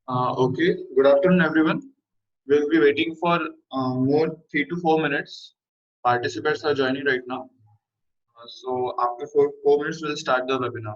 Okay, good afternoon, everyone. We'll be waiting for more 3 to 4 minutes. Participants are joining right now. So after four minutes, we'll start the webinar.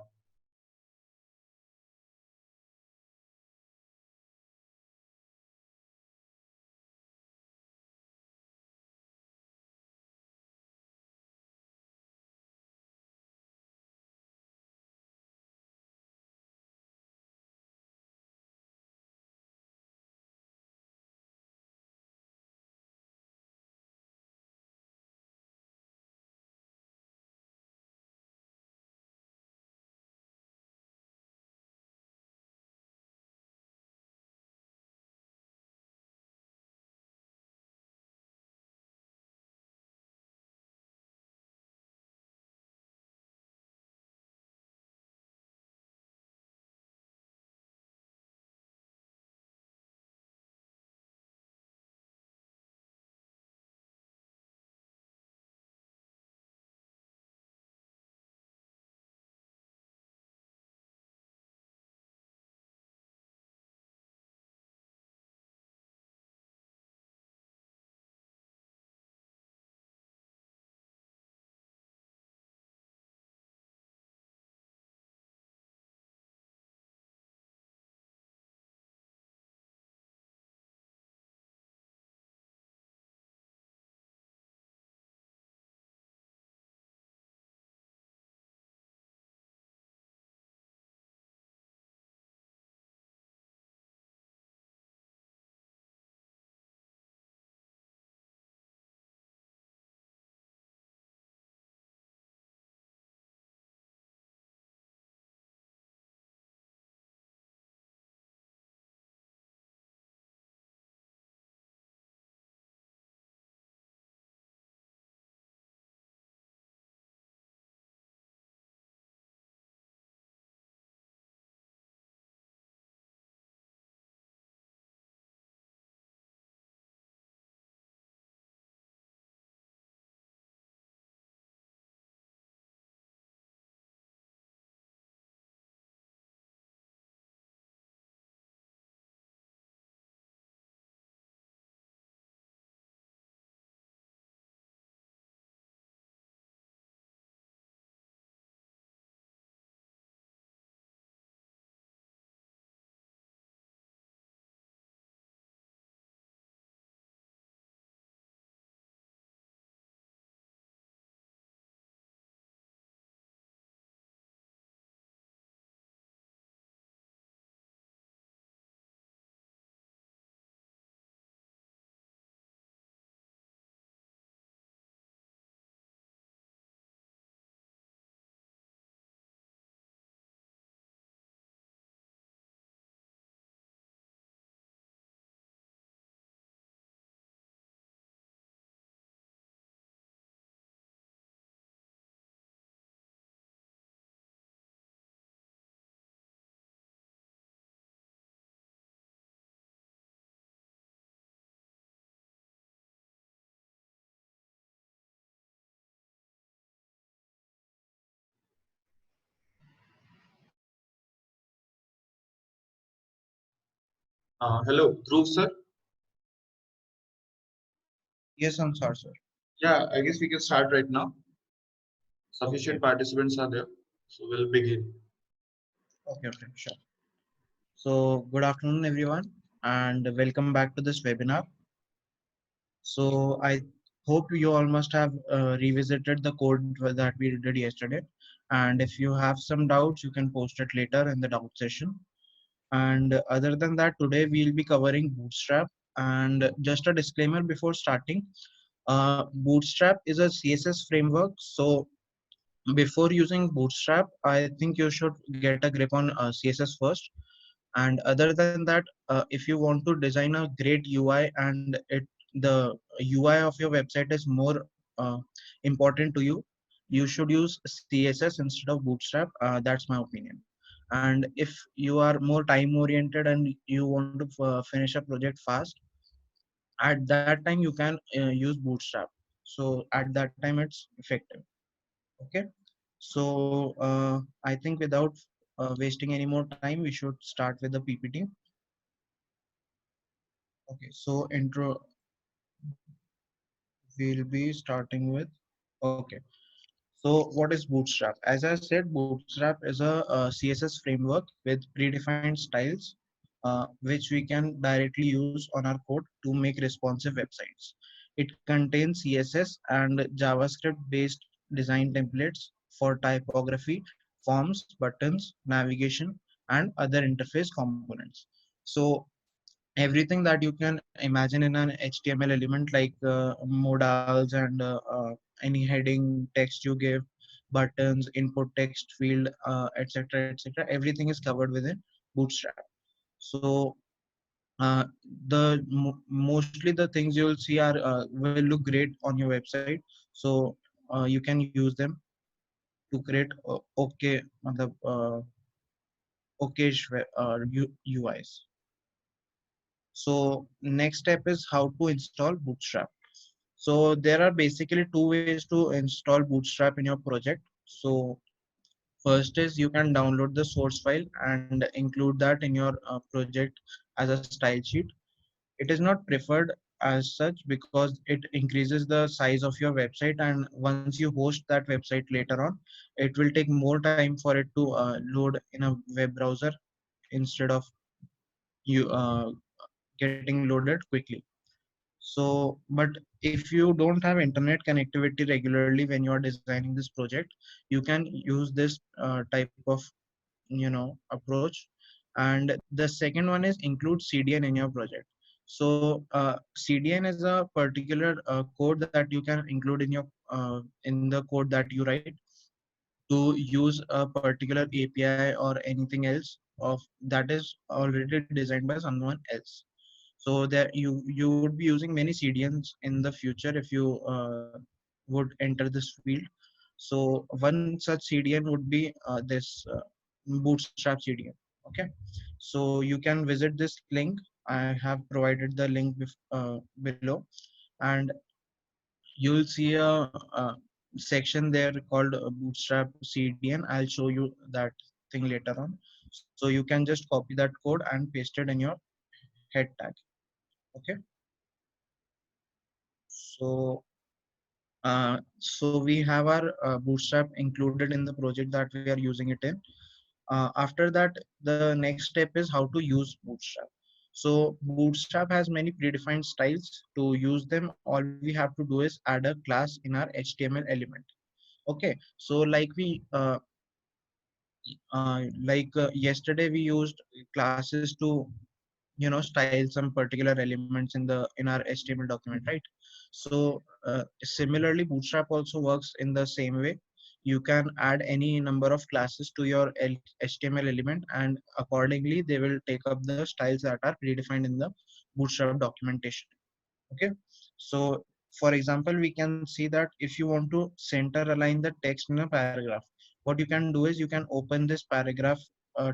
Hello, Dhruv sir. Yes, Ansar sir. Yeah, I guess we can start right now. Sufficient participants are there, so we'll begin. Okay, sure. So, good afternoon, everyone, and welcome back to this webinar. So, I hope you all must have revisited the code that we did yesterday. And if you have some doubts, you can post it later in the doubt session. And other than that, today we'll be covering Bootstrap. And just a disclaimer before starting, Bootstrap is a CSS framework. So, before using Bootstrap, I think you should get a grip on CSS first. And other than that, if you want to design a great UI and the UI of your website is more important to you, you should use CSS instead of Bootstrap. That's my opinion. And if you are more time oriented and you want to finish a project fast, at that time you can use Bootstrap. So at that time it's effective. Okay. So I think without wasting any more time, we should start with the PPT. Okay, so intro we'll be starting with. Okay, so what is Bootstrap? As I said, Bootstrap is a CSS framework with predefined styles, which we can directly use on our code to make responsive websites. It contains CSS and JavaScript-based design templates for typography, forms, buttons, navigation, and other interface components. So everything that you can imagine in an HTML element like modals and any heading text you give, buttons, input text field, etc., etc. Everything is covered within Bootstrap. So uh, mostly the things you will see are will look great on your website. So you can use them to create okay, matlab, okay UIs. So next step is how to install Bootstrap. So there are basically two ways to install Bootstrap in your project. So first is you can download the source file and include that in your project as a style sheet. It is not preferred as such because it increases the size of your website, and once you host that website later on, it will take more time for it to load in a web browser instead of you getting loaded quickly. So, but if you don't have internet connectivity regularly when you are designing this project, you can use this type of approach. And the second one is include CDN in your project. So CDN is a particular code that you can include in the code that you write to use a particular API or anything else of that is already designed by someone else. So there you would be using many CDNs in the future if you would enter this field. So one such CDN would be this Bootstrap CDN. Okay, so you can visit this link. I have provided the link below, and you will see a section there called Bootstrap CDN. I'll show you that thing later on. So you can just copy that code and paste it in your head tag. Okay. So, so we have our Bootstrap included in the project that we are using it in. After that, the next step is how to use Bootstrap. So Bootstrap has many predefined styles. To use them, all we have to do is add a class in our HTML element. Okay. So yesterday we used classes to style some particular elements in our HTML document, right? So similarly Bootstrap also works in the same way. You can add any number of classes to your HTML element, and accordingly they will take up the styles that are predefined in the Bootstrap documentation. Okay, so for example, we can see that if you want to center align the text in a paragraph, what you can do is you can open this paragraph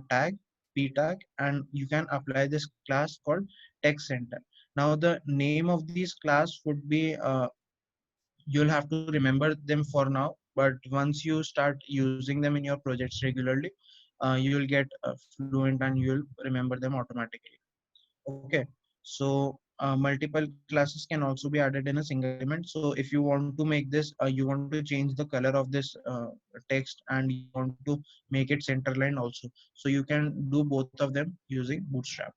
tag, p tag, and you can apply this class called text center. Now the name of these class would be you'll have to remember them for now, but once you start using them in your projects regularly, you will get fluent and you will remember them automatically. Okay, so multiple classes can also be added in a single element. So if you want to make this, you want to change the color of this text and you want to make it center line also. So you can do both of them using Bootstrap.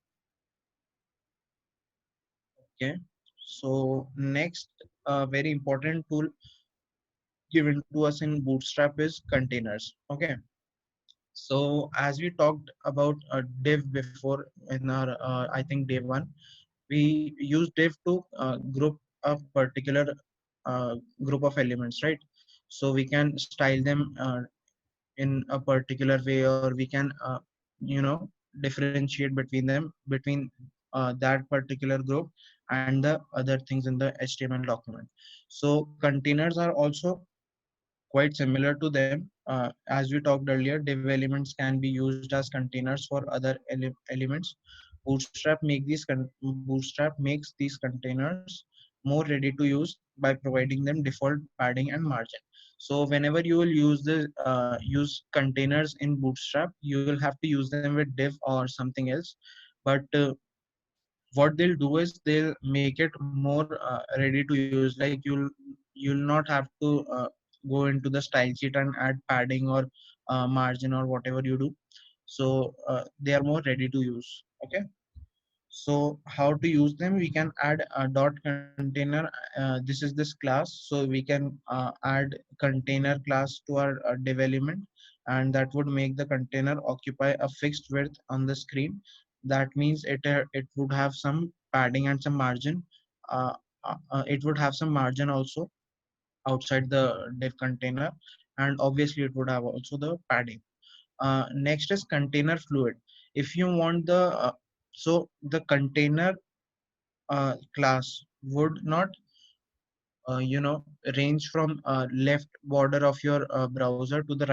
Okay, so next, very important tool given to us in Bootstrap is containers. Okay, so as we talked about div before in our, I think day one, we use div to group a particular group of elements, right? So we can style them in a particular way, or we can differentiate between them, between that particular group and the other things in the HTML document. So containers are also quite similar to them. As we talked earlier, div elements can be used as containers for other elements. Bootstrap makes these containers more ready to use by providing them default padding and margin. So whenever you will use containers in Bootstrap, you will have to use them with div or something else. But what they'll do is they'll make it more ready to use. Like you'll not have to go into the style sheet and add padding or margin or whatever you do. So they are more ready to use. Okay. So how to use them? We can add a dot container. This is this class. So we can add container class to our div element, and that would make the container occupy a fixed width on the screen. That means it would have some padding and some margin. It would have some margin also outside the div container, and obviously it would have also the padding. Next is container fluid. If you want the so the container class would not range from left border of your browser to the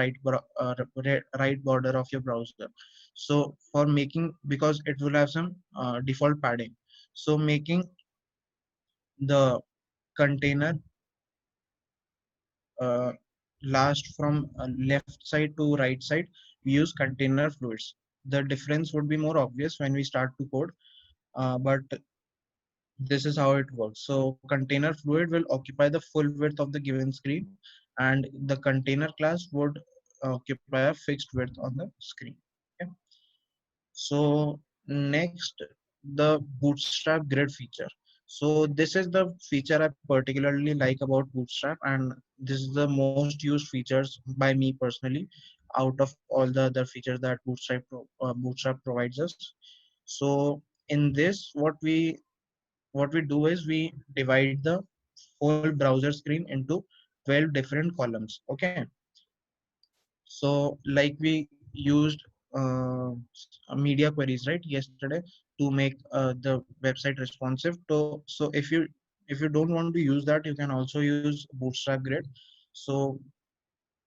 right border of your browser. So for making, because it will have some default padding, so making the container uh, last from left side to right side, we use container fluids. The difference would be more obvious when we start to code, but this is how it works. So container fluid will occupy the full width of the given screen, and the container class would occupy a fixed width on the screen. Okay. So next, the Bootstrap grid feature. So this is the feature I particularly like about Bootstrap, and this is the most used features by me personally out of all the other features that Bootstrap provides us. So in this, what we do is we divide the whole browser screen into 12 different columns. Okay. So like we used media queries right yesterday to make the website responsive to. So if you don't want to use that, you can also use Bootstrap Grid. So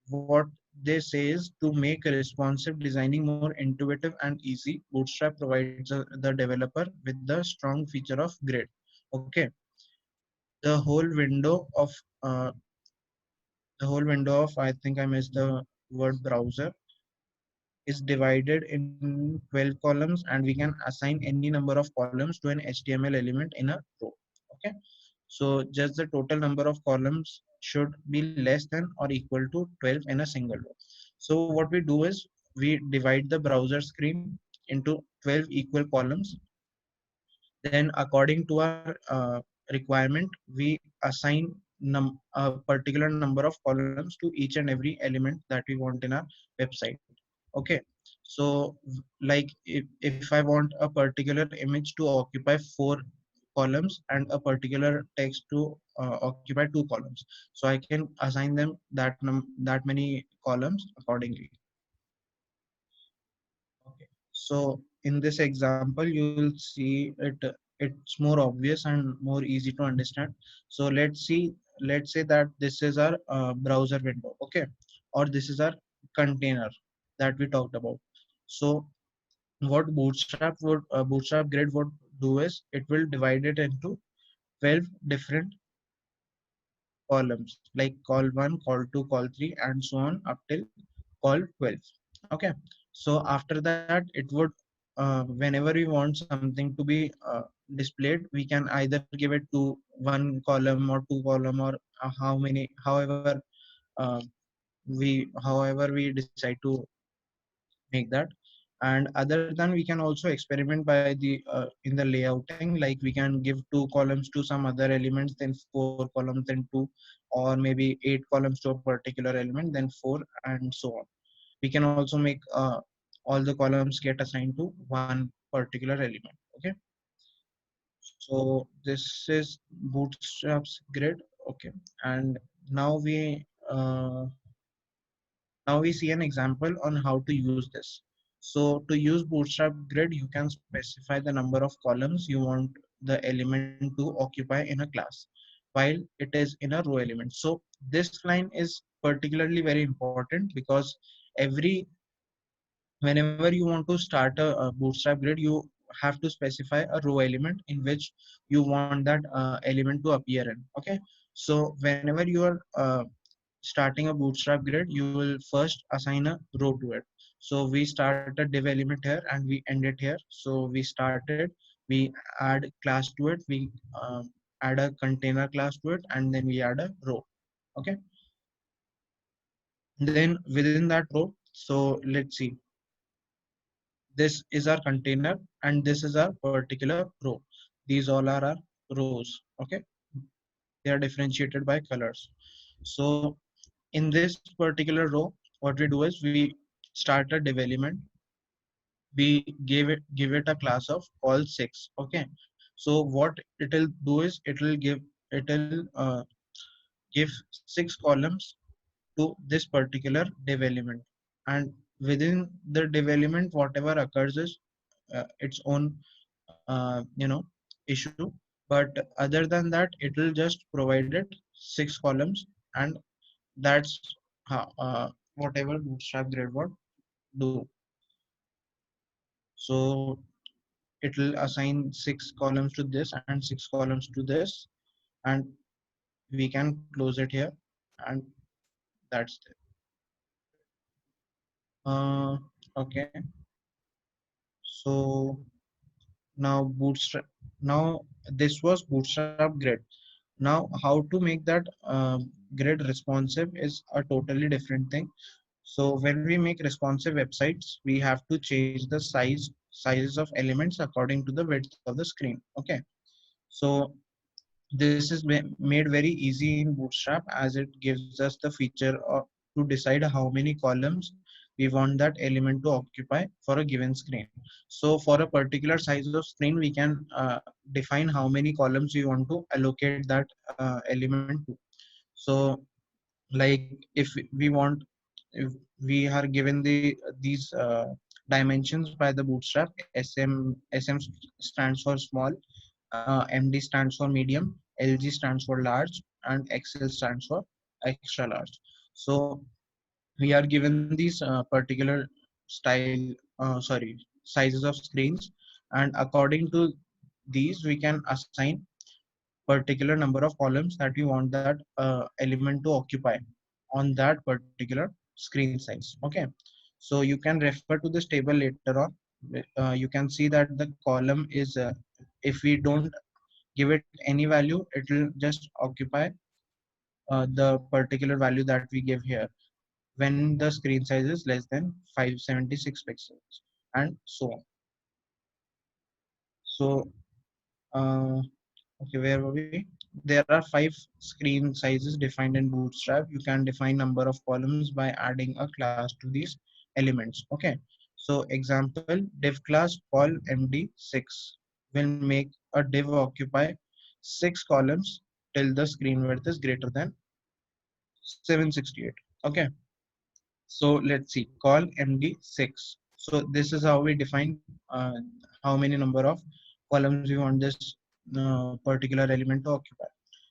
what they say is, to make responsive designing more intuitive and easy, Bootstrap provides the developer with the strong feature of grid. Okay. the whole window of uh, the whole window of, I think I missed the word, browser, is divided in 12 columns, and we can assign any number of columns to an HTML element in a row. Okay. So just the total number of columns should be less than or equal to 12 in a single row. So what we do is we divide the browser screen into 12 equal columns. Then according to our requirement, we assign a particular number of columns to each and every element that we want in our website. Okay. So like if I want a particular image to occupy 4 columns and a particular text to occupy 2 columns, so I can assign them that many columns accordingly. Okay. So in this example, you will see it's more obvious and more easy to understand. So let's say that this is our browser window. Okay. Or this is our container that we talked about. So what Bootstrap Grid would do is it will divide it into 12 different columns, like call 1, call 2, call 3, and so on up till call 12. Okay. So after that, it would whenever we want something to be displayed, we can either give it to 1 column or 2 column, or however uh, we decide to make that. And other than, we can also experiment by the in the layouting, like we can give 2 columns to some other elements, then 4 columns, then 2, or maybe 8 columns to a particular element, then 4, and so on. We can also make all the columns get assigned to one particular element. Okay. So this is Bootstrap's grid. Okay. And now we see an example on how to use this. So to use Bootstrap grid, you can specify the number of columns you want the element to occupy in a class, while it is in a row element. So this line is particularly very important because every whenever you want to start a Bootstrap grid, you have to specify a row element in which you want that element to appear in. Okay. So whenever you are starting a Bootstrap grid, you will first assign a row to it. So we start a div element here and we end it here. So we started we add class to it, we add a container class to it, and then we add a row. Okay. Then within that row, so let's see, this is our container and this is our particular row. These all are our rows. Okay. They are differentiated by colors. So in this particular row, what we do is we start a div element. We give it a class of all six. Okay. So what it'll do is it'll give six columns to this particular div element, and within the div element whatever occurs is its own issue. But other than that, it will just provide it six columns, and that's how, whatever Bootstrap Grid would do. So it will assign six columns to this and six columns to this, and we can close it here, and that's it. Okay. So now Bootstrap. Now this was Bootstrap Grid. Now how to make that grid responsive is a totally different thing. So when we make responsive websites, we have to change the sizes of elements according to the width of the screen. Okay. So this is made very easy in Bootstrap, as it gives us the feature to decide how many columns we want that element to occupy for a given screen. So for a particular size of screen, we can define how many columns we want to allocate that element to. So like if we want, if we are given these dimensions by the Bootstrap, SM stands for small, MD stands for medium, LG stands for large, and XL stands for extra large. So we are given these particular style, sizes of screens, and according to these, we can assign particular number of columns that we want that element to occupy on that particular screen size. Okay. So you can refer to this table later on. You can see that the column is, if we don't give it any value, it will just occupy the particular value that we give here when the screen size is less than 576 pixels, and so on. So okay, where were we? There are five screen sizes defined in Bootstrap. You can define number of columns by adding a class to these elements. Okay. So example, div class call MD6 will make a div occupy six columns till the screen width is greater than 768. Okay. So let's see, call MD6. So this is how we define how many number of columns we want this particular element to occupy.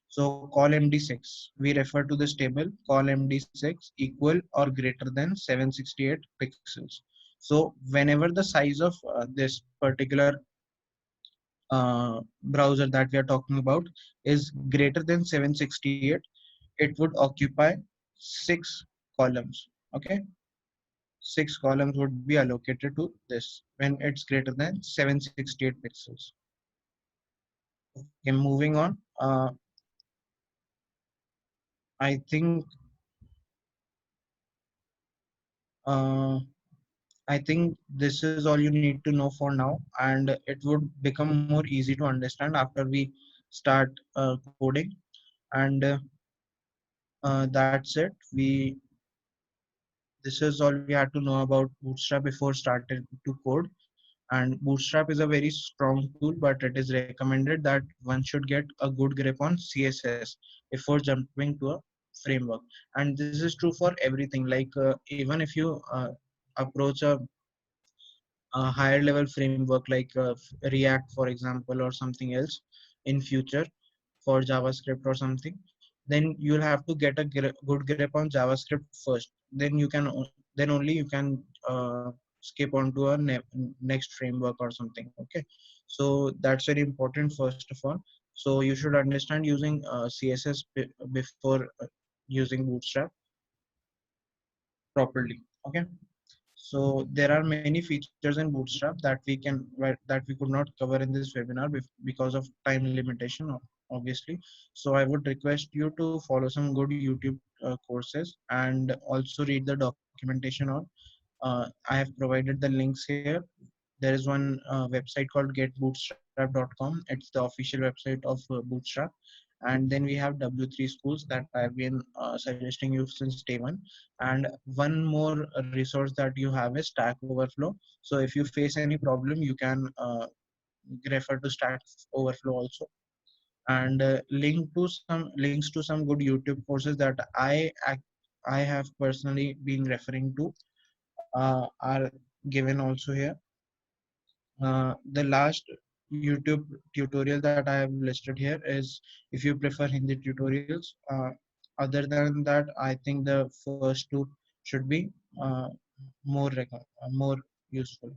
So call MD6, we refer to this table, call MD6 equal or greater than 768 pixels. So whenever the size of this particular browser that we are talking about is greater than 768, it would occupy six columns. Okay. Six columns would be allocated to this when it's greater than 768 pixels. Okay, moving on. I think uh, I think this is all you need to know for now, and it would become more easy to understand after we start coding. And that's it. This is all we had to know about Bootstrap before starting to code. And Bootstrap is a very strong tool, but it is recommended that one should get a good grip on CSS before jumping to a framework. And this is true for everything. Like even if you approach a higher level framework like React, for example, or something else in future for JavaScript or something, then you'll have to get a good grip on JavaScript first. Then you can then only you can skip onto a next framework or something. Okay. So that's very important first of all. So you should understand using CSS before using Bootstrap properly. Okay. So there are many features in Bootstrap that that we could not cover in this webinar because of time limitation, obviously. So I would request you to follow some good YouTube courses and also read the documentation on. I have provided the links here. There is one website called getbootstrap.com. It's the official website of Bootstrap. And then we have W3 schools that I've been suggesting you since day one. And one more resource that you have is Stack Overflow. So if you face any problem, you can refer to Stack Overflow also. And links to some good YouTube courses that I have personally been referring to are given also here. The last YouTube tutorial that I have listed here is if you prefer Hindi tutorials. Other than that, I think the first two should be more useful.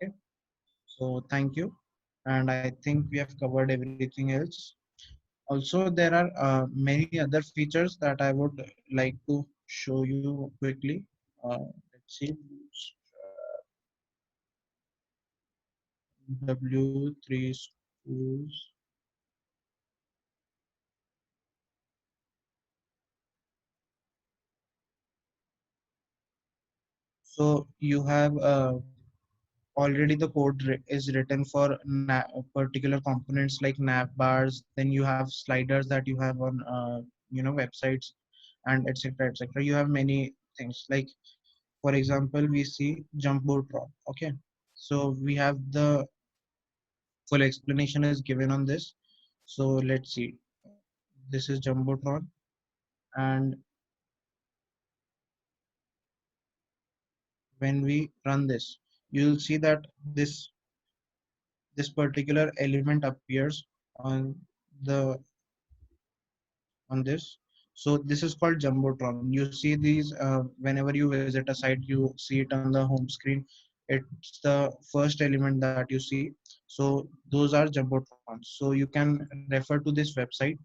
Okay, so thank you, and I think we have covered everything else. Also, there are many other features that I would like to show you quickly. Let's see. W3 schools. So you have already the code is written for particular components like nav bars. Then you have sliders that you have on websites and etc etc. You have many things like, for example, we see Jumbotron. Okay, so we have the full explanation is given on this. So let's see. This is Jumbotron, and when we run this, you'll see that this particular element appears on the on this. So this is called Jumbotron. You see these whenever you visit a site, you see it on the home screen. It's the first element that you see. So those are Jumbotrons. So you can refer to this website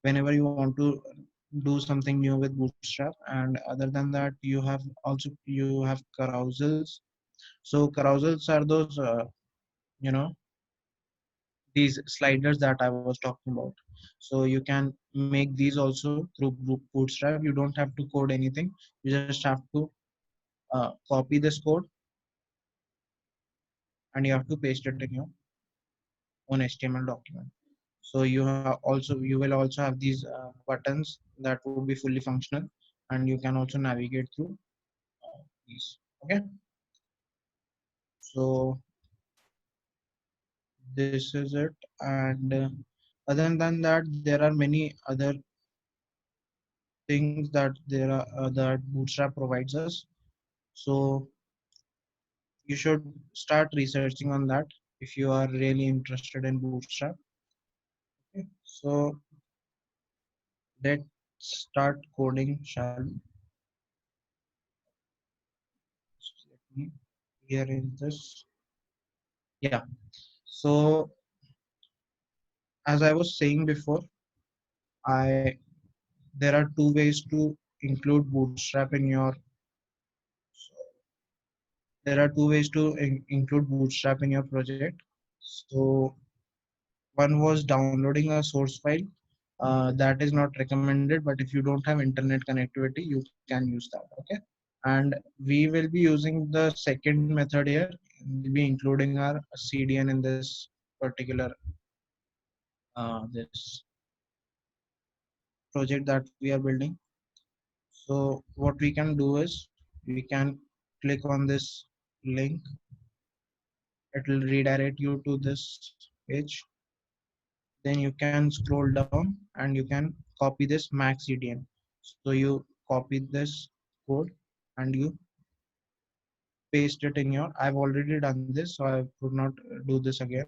whenever you want to do something new with Bootstrap. And other than that, you have carousels. So carousels are those these sliders that I was talking about. So you can make these also through Bootstrap. You don't have to code anything. You just have to copy this code and you have to paste it in your own HTML document. So you will also have these buttons that would be fully functional, and you can also navigate through these. Okay, so this is it. And other than that, there are many other things that that Bootstrap provides us. So you should start researching on that if you are really interested in Bootstrap. Okay. So let's start coding, shall we? So let me rearrange this. Yeah. So as I was saying before, I there are two ways to include Bootstrap in your. There are two ways to include Bootstrap in your project. So one was downloading a source file. That is not recommended, but if you don't have internet connectivity, you can use that. Okay, and we will be using the second method here. We'll be including our CDN in this particular this project that we are building. So what we can do is we can click on this link. It will redirect you to this page. Then you can scroll down and you can copy this max CDN. So you copy this code and you paste it in your. I've already done this, so I would not do this again.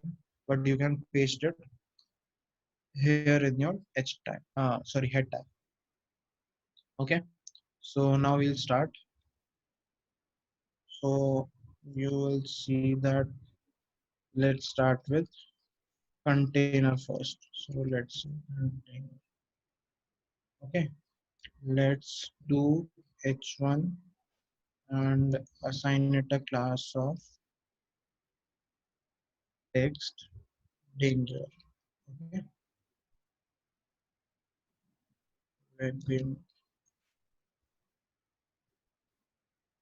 But you can paste it here in your head tag. Okay. So now we'll start. So you will see that. Let's start with container first. So let's see container. Okay. Let's do h1 and assign it a class of text danger. Okay, webin.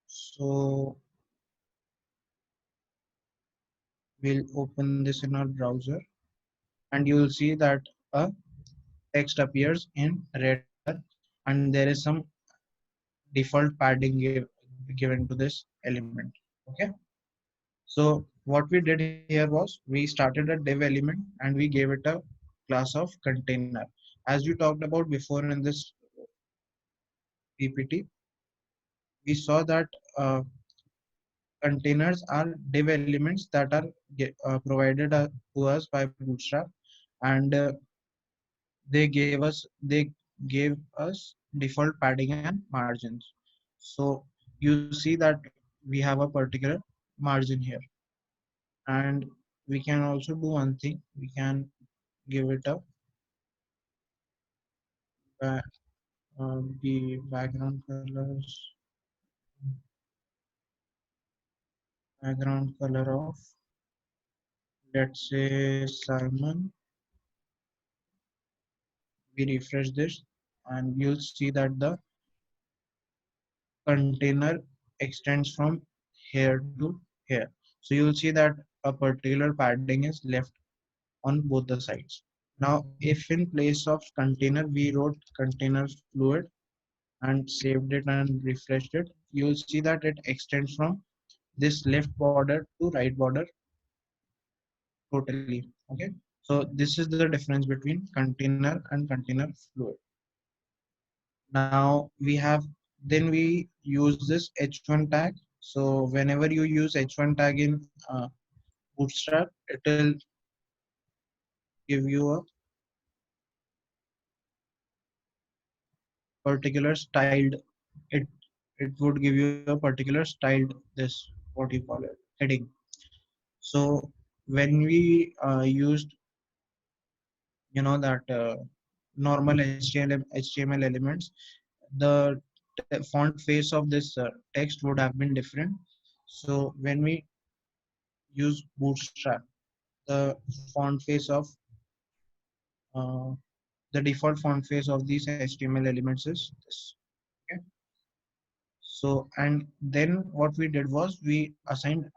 So we'll open this in our browser, and you will see that a text appears in red color, and there is some default padding given to this element. Okay, so what we did here was we started a div element and we gave it a class of container. As we talked about before in this PPT, we saw that containers are div elements that are provided to us by Bootstrap, and they gave us default padding and margins. So you see that we have a particular margin here, and we can also do one thing. We can give it a ba- the background colors, background color of, let's say, Simon. We refresh this, and you'll see that the container extends from here to here. So you'll see that a particular padding is left on both the sides. Now, if in place of container we wrote container fluid and saved it and refreshed it, you'll see that it extends from this left border to right border totally. Okay, so this is the difference between container and container fluid. Now we have, then we use this h1 tag. So whenever you use h1 tag in Bootstrap, it will give you a particular styled, it it would give you a particular styled, this, what you call it, heading. So when we used, that normal HTML elements, the font face of this text would have been different. So when we use Bootstrap, the font face of uh, the default font face of these HTML elements is this. Okay. So, and then what we did was we assigned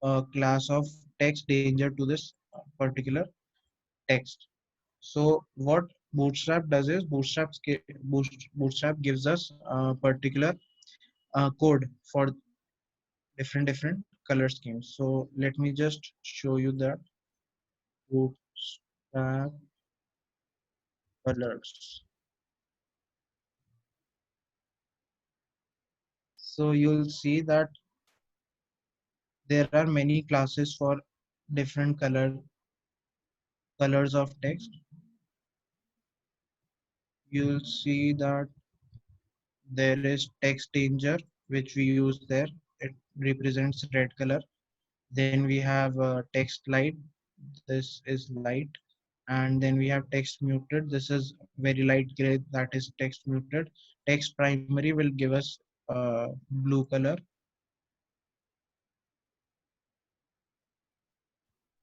a class of text danger to this particular text. So what Bootstrap does is Bootstrap gives us a particular code for different color schemes. So let me just show you that Bootstrap colors. So you'll see that there are many classes for different colors of text. You'll see that there is text danger, which we use there. It represents red color. Then we have text light. This is light. And then we have text muted. This is very light gray. That is text muted. Text primary will give us blue color.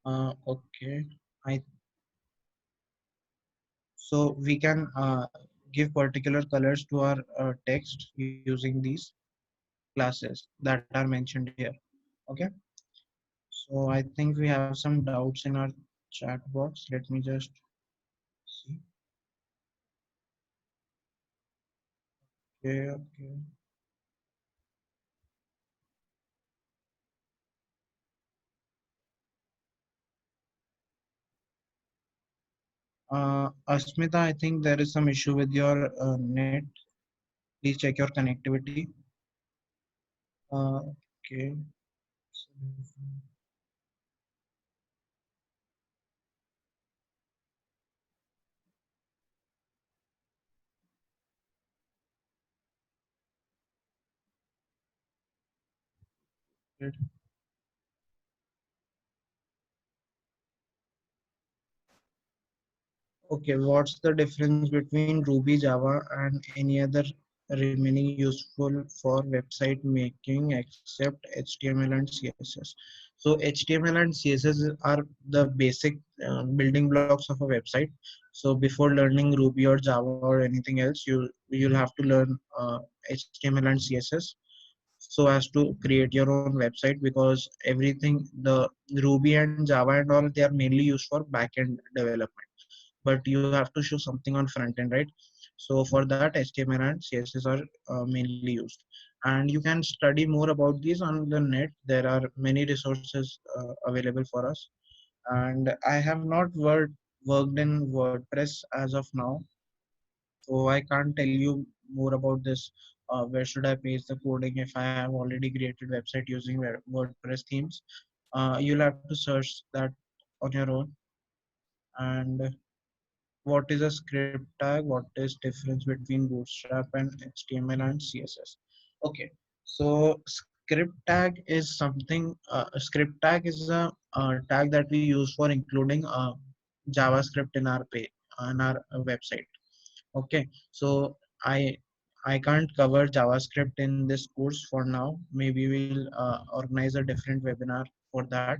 Okay. I So we can give particular colors to our text using these classes that are mentioned here. Okay. So I think we have some doubts in our chat box. Let me just see. Okay, okay. Asmita, I think there is some issue with your net. Please check your connectivity. Okay. Okay, what's the difference between Ruby, Java, and any other remaining useful for website making except HTML and CSS. So HTML and CSS are the basic building blocks of a website. So before learning Ruby or Java or anything else, you'll have to learn HTML and CSS so as to create your own website, because everything, the Ruby and Java and all, they are mainly used for backend development, but you have to show something on front end, right? So for that, HTML and CSS are mainly used, and you can study more about these on the net. There are many resources available for us, and I have not worked in WordPress as of now, so I can't tell you more about this. Where should I paste the coding if I have already created website using WordPress themes? You'll have to search that on your own. And what is a script tag? What is difference between Bootstrap and HTML and CSS? Okay, so script tag is something. A script tag is a tag that we use for including JavaScript in our page, on our website. Okay, so I I can't cover JavaScript in this course for now. Maybe we'll organize a different webinar for that.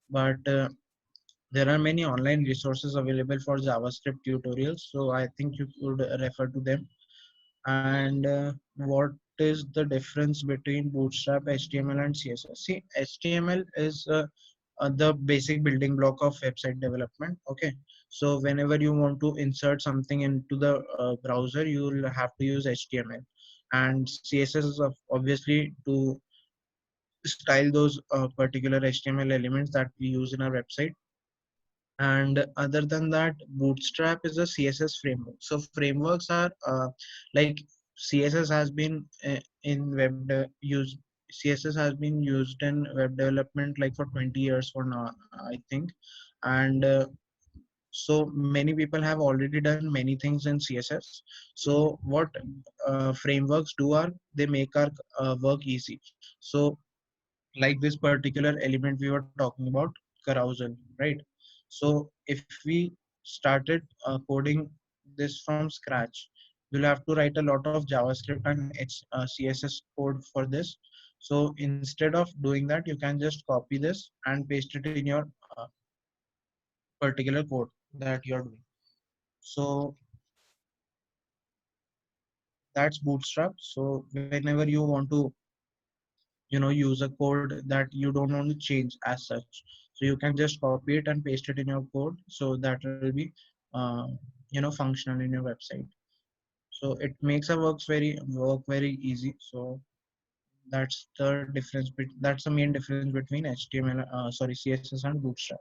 But there are many online resources available for JavaScript tutorials, so I think you could refer to them. And what is the difference between Bootstrap, HTML, and CSS? See, HTML is the basic building block of website development. Okay, so whenever you want to insert something into the browser, you'll have to use HTML, and CSS is obviously to style those particular HTML elements that we use in our website. And other than that, Bootstrap is a CSS framework. So frameworks are like css has been in use CSS has been used in web development like for 20 years for now, I think. And so many people have already done many things in CSS. So what frameworks do are they make our work easy. So like this particular element we were talking about, carousel, right? So if we started coding this from scratch, we'll have to write a lot of JavaScript and CSS code for this. So instead of doing that, you can just copy this and paste it in your particular code that you're doing. So that's Bootstrap. So whenever you want to use a code that you don't want to change as such, so you can just copy it and paste it in your code, so that will be uh, functional in your website. So it makes our work very easy. So that's the main difference between HTML, sorry, CSS and Bootstrap.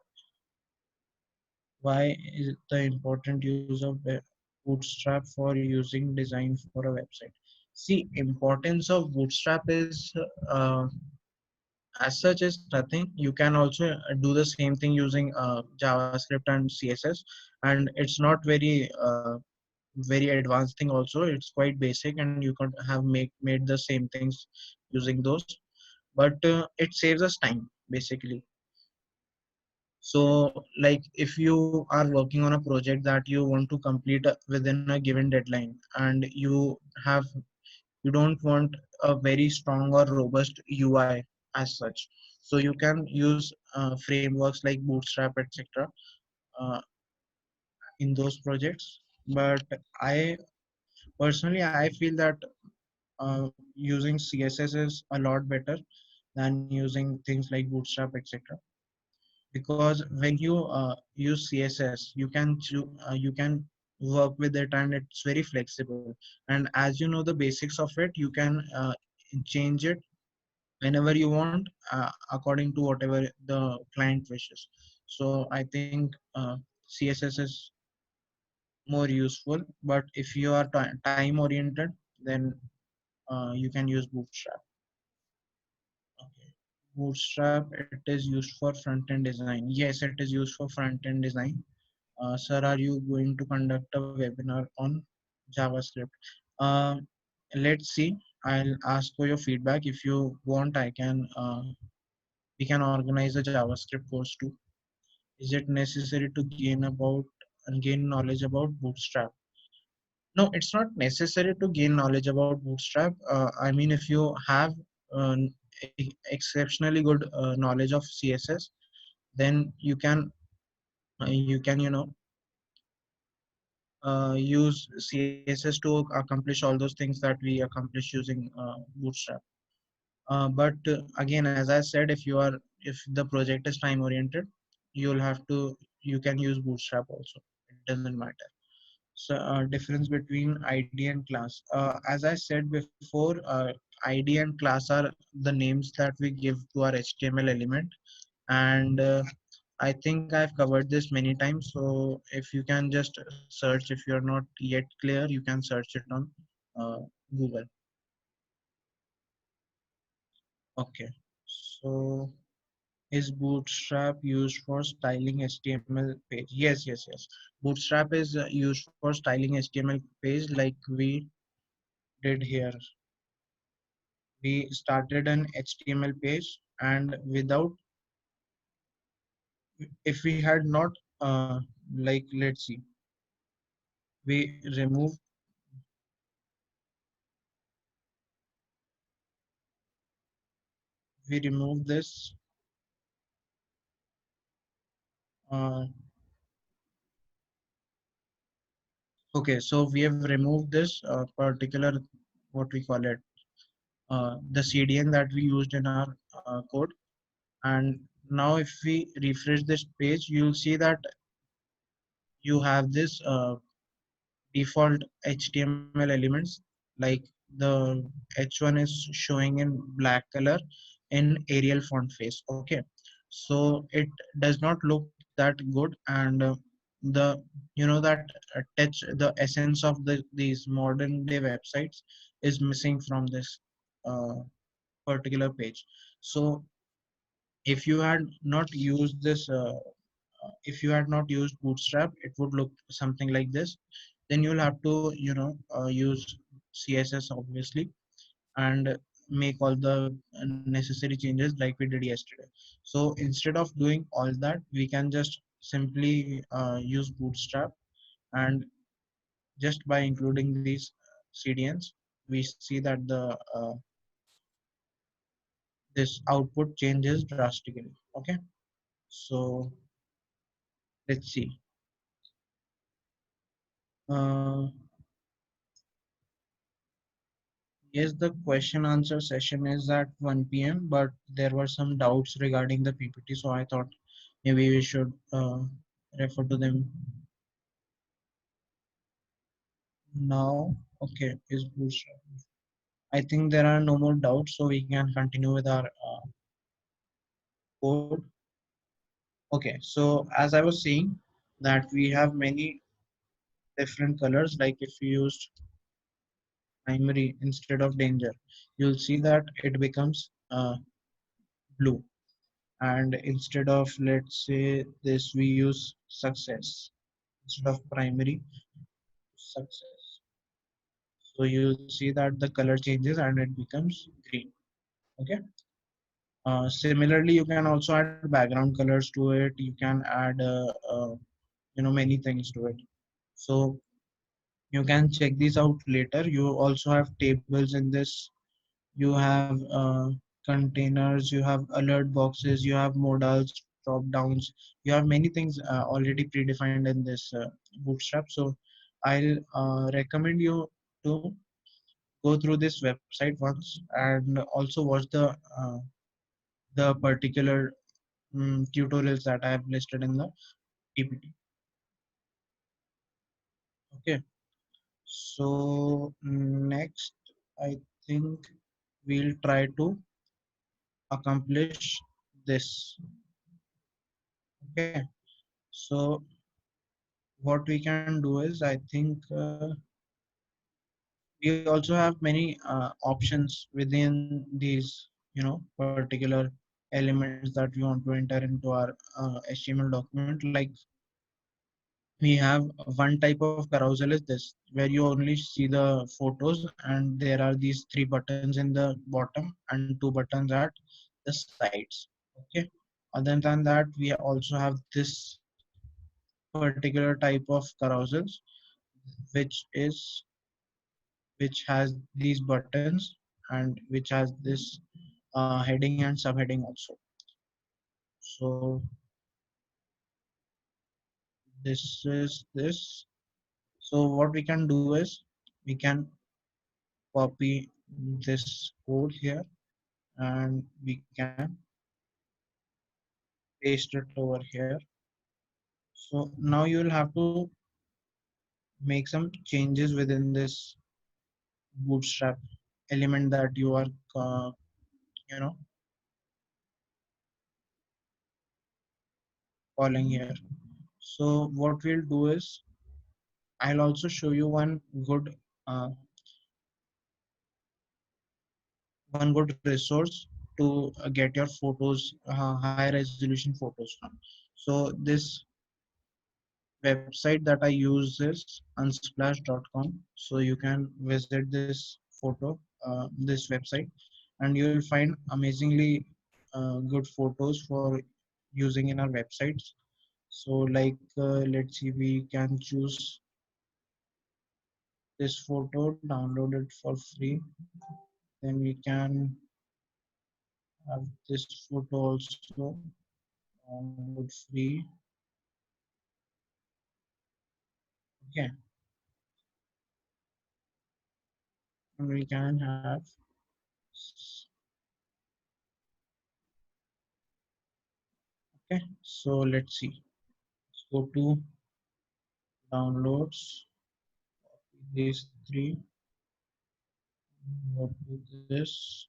Why is it the important use of Bootstrap for using design for a website? See, importance of Bootstrap is as such is nothing. You can also do the same thing using JavaScript and CSS, and it's not very advanced thing. Also, it's quite basic, and you could have made the same things using those, but it saves us time basically. So, like if you are working on a project that you want to complete within a given deadline, and you don't want a very strong or robust UI as such. So you can use frameworks like Bootstrap, etc. Uh, in those projects. But I I feel that using CSS is a lot better than using things like Bootstrap, etc. Because when you use CSS, you can work with it, and it's very flexible. And as you know the basics of it, you can change it whenever you want, according to whatever the client wishes. So I think CSS is more useful, but if you are time oriented, then you can use Bootstrap. Okay. Bootstrap, it is used for front end design. Yes, it is used for front end design. Sir, are you going to conduct a webinar on JavaScript? Uh, let's see. I'll ask for your feedback. If you want, we can organize a JavaScript course too. Is it necessary to gain knowledge about Bootstrap? No, it's not necessary to gain knowledge about Bootstrap. I mean, if you have exceptionally good knowledge of CSS, then you can use CSS to accomplish all those things that we accomplish using Bootstrap. But again, as I said, if the project is time oriented, you can use Bootstrap also. It doesn't matter. So difference between ID and class. As I said before, ID and class are the names that we give to our HTML element, and I think I've covered this many times. So if you can just search, if you're not yet clear, you can search it on uh, Google. Okay. So is Bootstrap used for styling HTML page? Yes, yes, yes. Bootstrap is used for styling HTML page like we did here. We started an HTML page, and without, if we had not, like, let's see, we remove, we remove this. Uh, okay, so we have removed this particular, what we call it, the CDN that we used in our code. And now if we refresh this page, you'll see that you have this default HTML elements, like the H1 is showing in black color in Arial font face. Okay, so it does not look that good, and the that touch, the essence of these modern day websites is missing from this uh, particular page. So if you had not used this if you had not used Bootstrap, it would look something like this. Then you'll have to use CSS obviously, and make all the necessary changes like we did yesterday. So instead of doing all that, we can just simply use Bootstrap, and just by including these CDNs, we see that the this output changes drastically. Okay, so let's see. Uh, Yes, the question answer session is at 1 p.m., but there were some doubts regarding the PPT, so I thought maybe we should refer to them now. Okay, is Bootstrap. I think there are no more doubts, so we can continue with our code. Okay, so as I was saying, that we have many different colors. Like if you use primary instead of danger, you'll see that it becomes blue. And instead of, let's say, this, we use success instead of primary, success. So you'll see that the color changes and it becomes green. Okay. Similarly, you can also add background colors to it. You can add many things to it. So you can check these out later. You also have tables in this. You have containers, you have alert boxes, you have modals, drop downs, you have many things already predefined in this Bootstrap. So I'll recommend you to go through this website once, and also watch the particular tutorials that I have listed in the PPT. Okay, so next, I think we'll try to accomplish this. Okay, so what we can do is, I think we also have many options within these particular elements that we want to enter into our HTML document. Like we have one type of carousel is this, where you only see the photos and there are these three buttons in the bottom and two buttons at the sides. Okay, other than that, we also have this particular type of carousels. which is which has these buttons and which has this heading and subheading also. So this is this. So what we can do is we can copy this code here and we can paste it over here. So now you will have to make some changes within this bootstrap element that you are you know calling here. So what we'll do is I'll also show you uh, one good resource to get your photos, high resolution photos from. So this website that I use is unsplash.com. So you can visit this website, and you will find amazingly good photos for using in our websites. So like let's see, we can choose this photo, download it for free. Then we can have this photo also download free. Okay, and we can have okay. So let's see. Let's go to downloads. These three. Go to this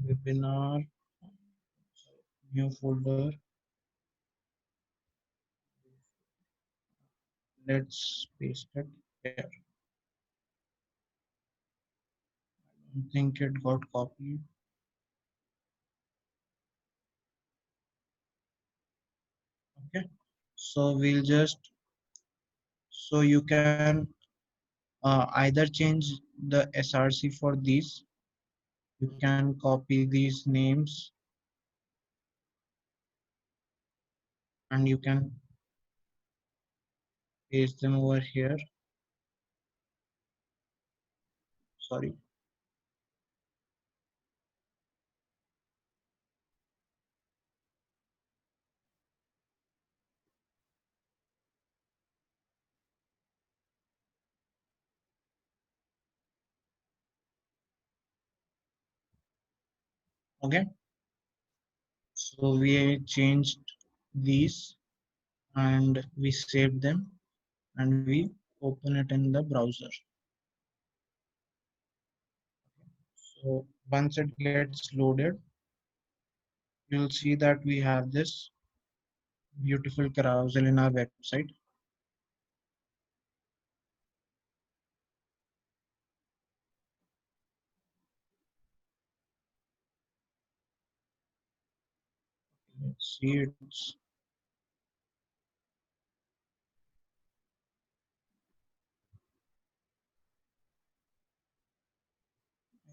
webinar, new folder. Let's paste it here. I think it got copied. Okay. So we'll just so you can either change the src for these. You can copy these names and you can paste them over here. Sorry. Okay. So we changed these and we saved them and we open it in the browser. So once it gets loaded, you'll see that we have this beautiful carousel in our website. Let's see,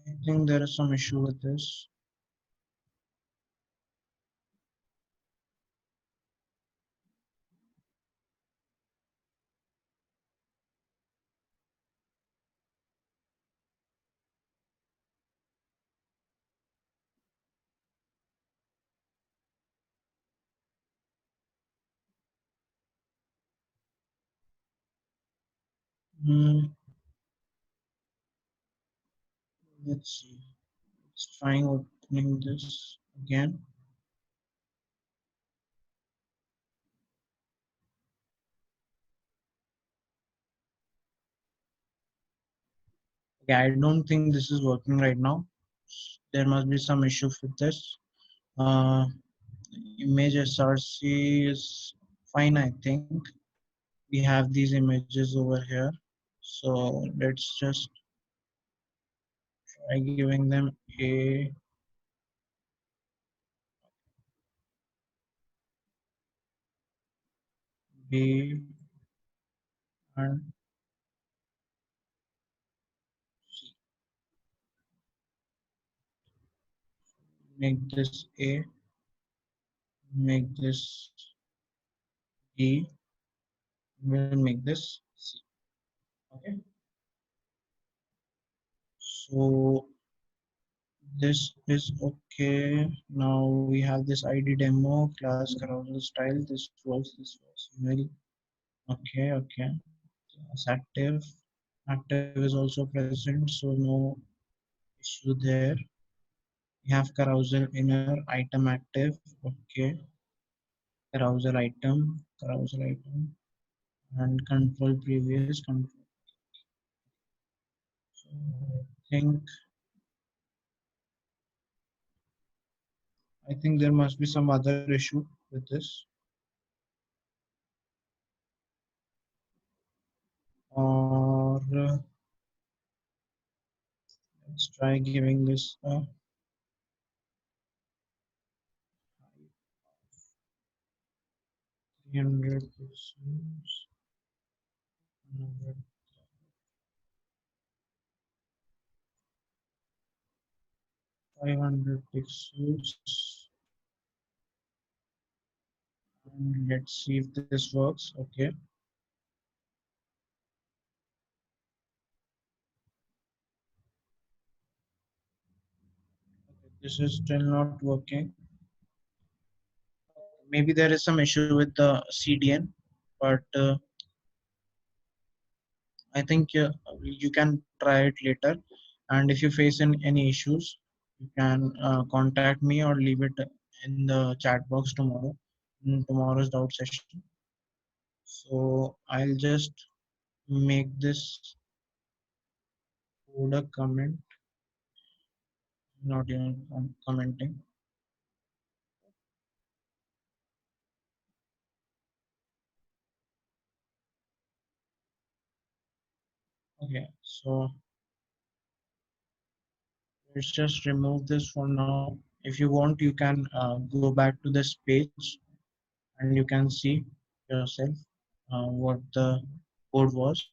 I think there is some issue with this. Hmm, let's see. Let's try opening this again. Okay, I don't think this is working right now. There must be some issue with this. Uh, Image SRC is fine, I think. We have these images over here. So let's just try giving them a B and C. Make this A, make this D, we'll make this C. Okay. So this is okay. Now we have this ID demo, class carousel style. This was well. Okay, okay. It's active. Active is also present, so no issue there. We have carousel inner item active. Okay. Carousel item, and control previous control. So I think there must be some other issue with this. Or let's try giving this 300 pixels, 100, 500 pixels, and let's see if this works. Okay. This is still not working. Maybe there is some issue with the CDN, but I think you can try it later. And if you face any issues, you can contact me or leave it in the chat box tomorrow, in tomorrow's doubt session. So I'll just make this code a comment, not even commenting. Okay, so let's just remove this for now. If you want, you can go back to this page and you can see yourself what the code was.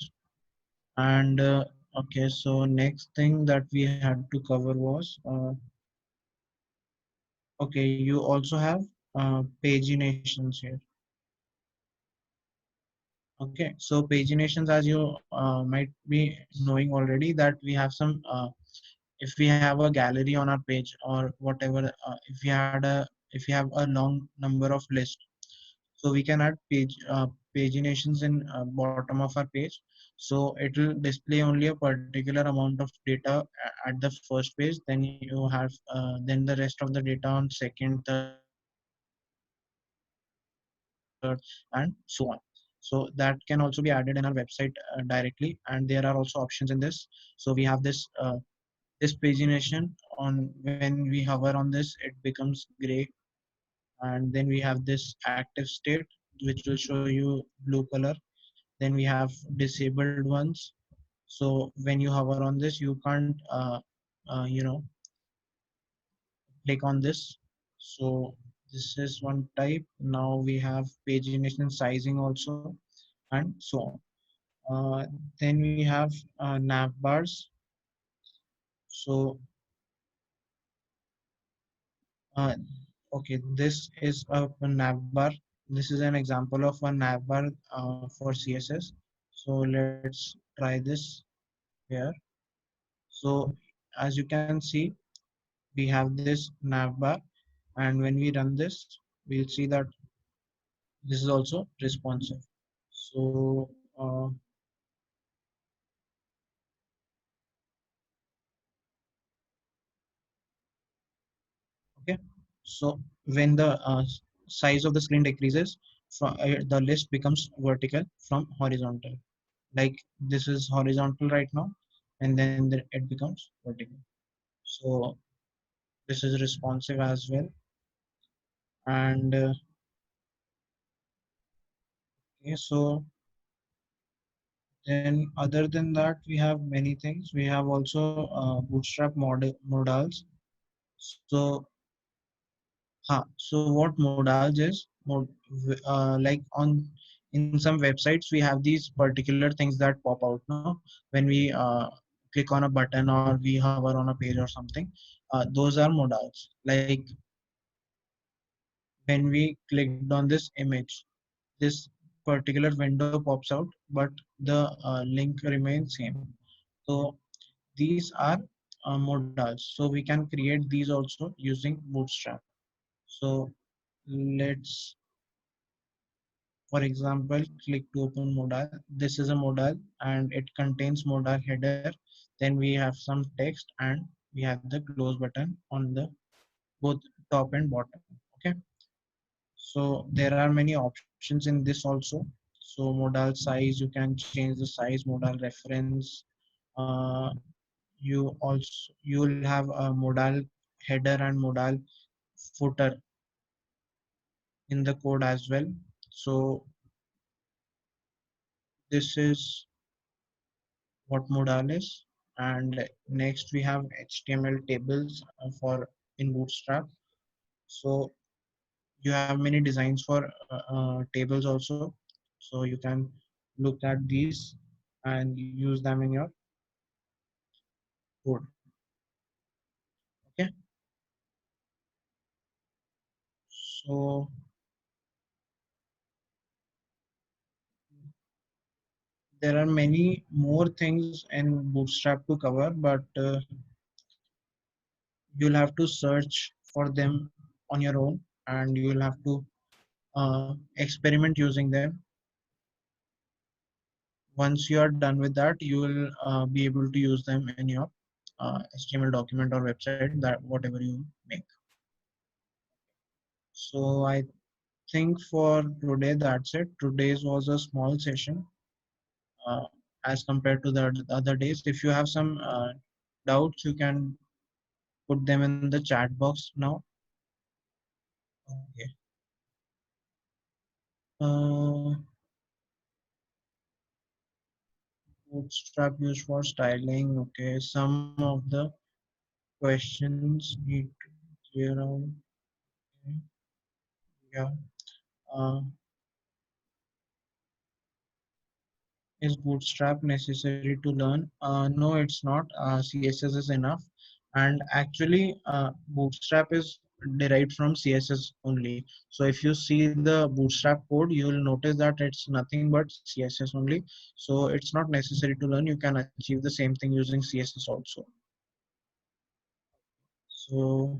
And okay, so next thing that we had to cover was okay, you also have paginations here. Okay, so paginations, as you might be knowing already, that we have some if we have a gallery on our page or whatever, if we have a long number of lists, so we can add paginations in bottom of our page, so it will display only a particular amount of data at the first page, then you have then the rest of the data on second, third, and so on. So that can also be added in our website directly, and there are also options in this. So we have this pagination. On when we hover on this, it becomes gray, and then we have this active state, which will show you blue color. Then we have disabled ones. So when you hover on this, you can't you know, click on this. So this is one type. Now we have pagination sizing also, and so on. Then we have nav bars. So uh, okay, this is a nav bar. This is an example of a nav bar for CSS. So let's try this here. So as you can see, we have this nav bar, and when we run this, we'll see that this is also responsive. So okay, so when the size of the screen decreases, the list becomes vertical from horizontal. Like this is horizontal right now, and then it becomes vertical. So this is responsive as well. And okay, so then other than that, we have many things. We have also bootstrap modals. So so what modals is, like in some websites we have these particular things that pop out now when we click on a button or we hover on a page or something. Those are modals. Like when we clicked on this image, this particular window pops out, but the link remains same. So these are modals. So we can create these also using Bootstrap. So let's, for example, click to open modal. This is a modal and it contains modal header. Then we have some text and we have the close button on the both top and bottom. Okay. So there are many options in this also. So modal size, you can change the size, modal reference. Uh, you will have a modal header and modal footer in the code as well. So this is what modal is. And next we have HTML tables for in Bootstrap. So you have many designs for tables also. So you can look at these and use them in your code. Okay. So there are many more things in Bootstrap to cover, but you'll have to search for them on your own, and you'll have to experiment using them. Once you are done with that, you will be able to use them in your HTML document or website, that whatever you make. So I think for today that's it. Today's was a small session uh, as compared to the other days. If you have some doubts, you can put them in the chat box now. Okay. Uh, Bootstrap used for styling. Okay, some of the questions need to clear out. Okay. Yeah. Uh, is Bootstrap necessary to learn? No, it's not. CSS is enough. And actually, Bootstrap is derived from CSS only. So if you see the Bootstrap code, you will notice that it's nothing but CSS only. So it's not necessary to learn. You can achieve the same thing using CSS also. So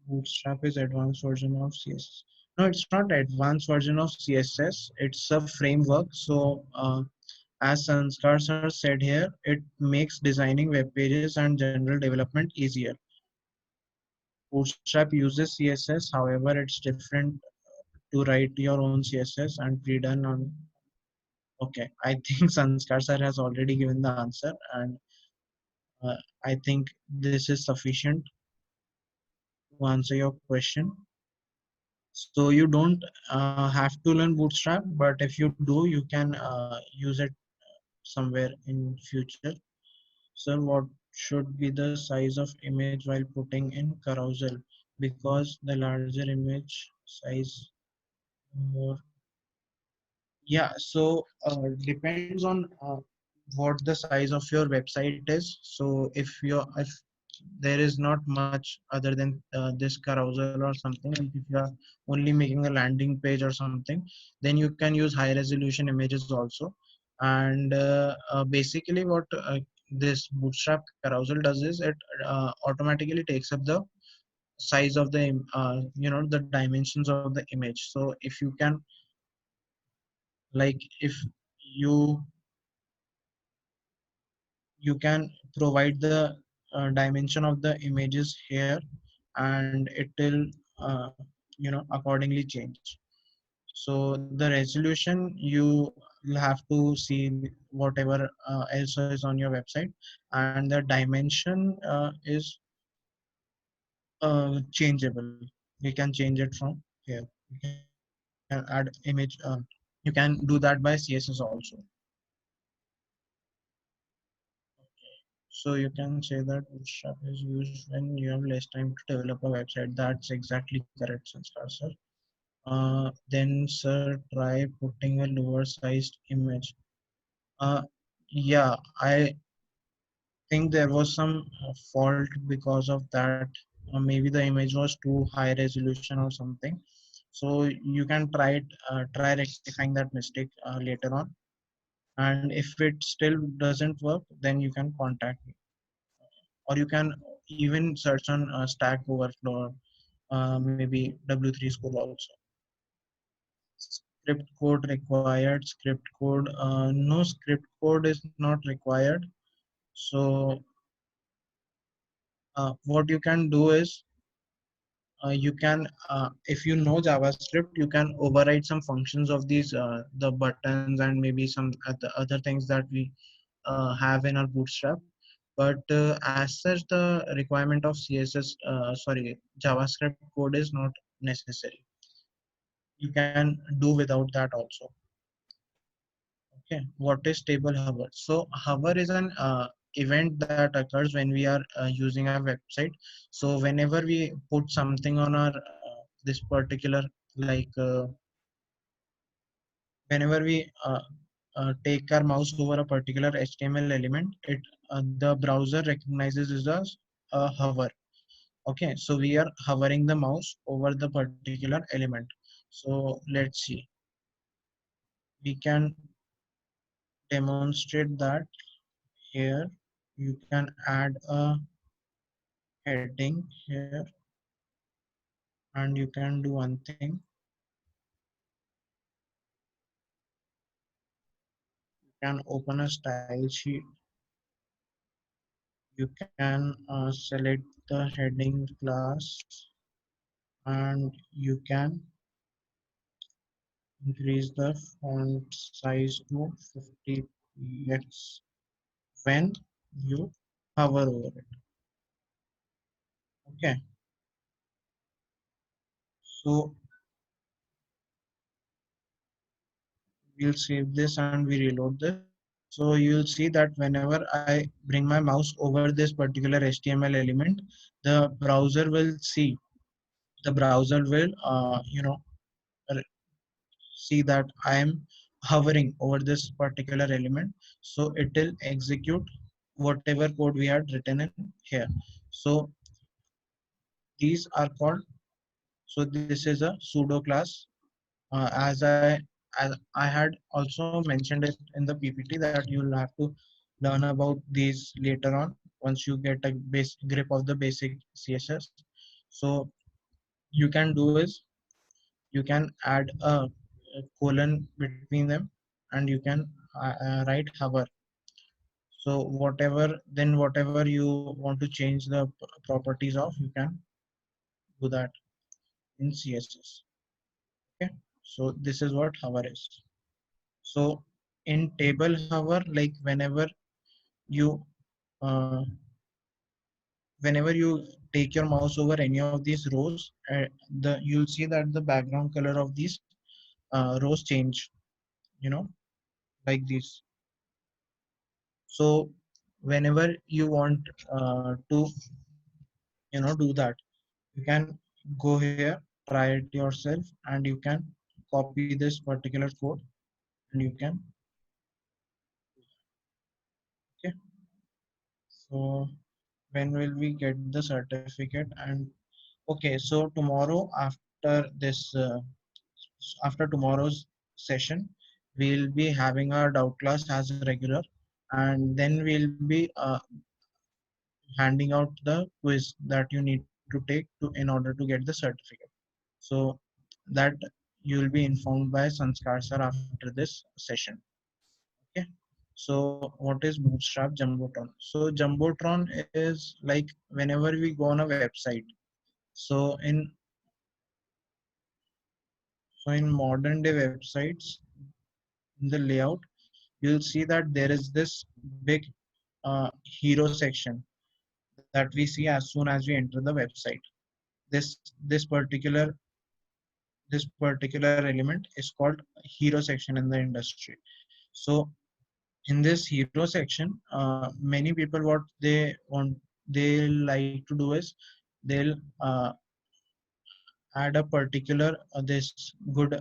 Bootstrap is advanced version of CSS. No, it's not advanced version of CSS. It's a framework. So as Sanskar sir said here, it makes designing web pages and general development easier. Bootstrap uses CSS, however, it's different to write your own CSS and pre-done on. Okay, I think Sanskar sir has already given the answer, and uh, I think this is sufficient to answer your question. So you don't have to learn Bootstrap, but if you do, you can use it somewhere in future. Sir, what should be the size of image while putting in carousel? Because the larger image size more. Yeah, so depends on what the size of your website is. So if there is not much other than this carousel or something, like if you are only making a landing page or something, then you can use high resolution images also. And basically what this Bootstrap carousel does is it automatically takes up the size of the the dimensions of the image. So if you can, like, if you you can provide the dimension of the images here, and it will accordingly change. So the resolution, you will have to see whatever else is on your website, and the dimension is changeable. You can change it from here. You can add image, you can do that by CSS also. So you can say that Bootstrap is used when you have less time to develop a website. That's exactly correct, Sanskar sir. Then sir, try putting a lower sized image. Uh, yeah, I think there was some fault because of that. Maybe the image was too high resolution or something. So you can try rectifying that mistake later on. And if it still doesn't work, then you can contact me, or you can even search on Stack Overflow, maybe W3 School also. Script code required. Script code, no, script code is not required. So what you can do is, you can, if you know JavaScript, you can override some functions of these the buttons and maybe some other things that we have in our Bootstrap. But as such, the requirement of CSS, sorry, JavaScript code is not necessary. You can do without that also. Okay, what is stable hover? So hover is an event that occurs when we are using our website. So whenever we put something on our this particular, like whenever we take our mouse over a particular HTML element, it the browser recognizes it as a hover. Okay, so we are hovering the mouse over the particular element. So let's see, we can demonstrate that here. You can add a heading here, and you can do one thing. You can open a style sheet. You can select the heading class, and you can increase the font size to 50 px when you hover over it. Okay, so we'll save this and we reload this. So you'll see that whenever I bring my mouse over this particular HTML element, the browser will see, the browser will, see that I am hovering over this particular element. So it will execute whatever code we had written in here. So these are called, so this is a pseudo class. As I had also mentioned it in the PPT, that you'll have to learn about these later on once you get a base grip of the basic CSS. So you can do is, you can add a colon between them, and you can write hover. So whatever you want to change the properties of, you can do that in CSS. Okay, so this is what hover is. So in table hover, like uh, whenever you take your mouse over any of these rows, the you'll see that the background color of these rows change, you know, like this. So whenever you want to, do that, you can go here, try it yourself, and you can copy this particular code, and you can, okay. So when will we get the certificate? And okay, so tomorrow after tomorrow's session, we'll be having our doubt class as regular, and then we'll be handing out the quiz that you need to take to in order to get the certificate. So that you will be informed by Sanskar sir after this session. Okay. So what is Bootstrap Jumbotron? So Jumbotron is like whenever we go on a website. So in modern day websites, in the layout, you'll see that there is this big hero section that we see as soon as we enter the website. This this particular this particular element is called hero section in the industry. So in this hero section, many people, what they like to do is, they'll add a particular this good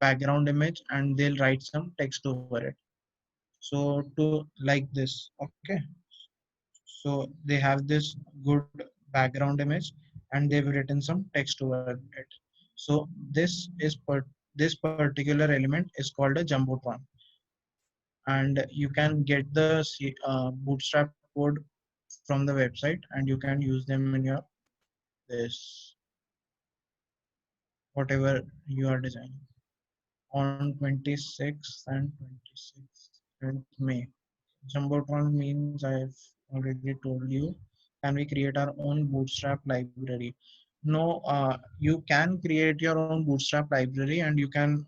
background image, and they'll write some text over it. So to like this, okay. So they have this good background image, and they've written some text over it. So this particular element is called a jumbotron, and you can get the Bootstrap code from the website, and you can use them in your this whatever you are designing on 26th and 26th May. Jumbotron means I've already told you. Can we create our own Bootstrap library? No, you can create your own Bootstrap library, and you can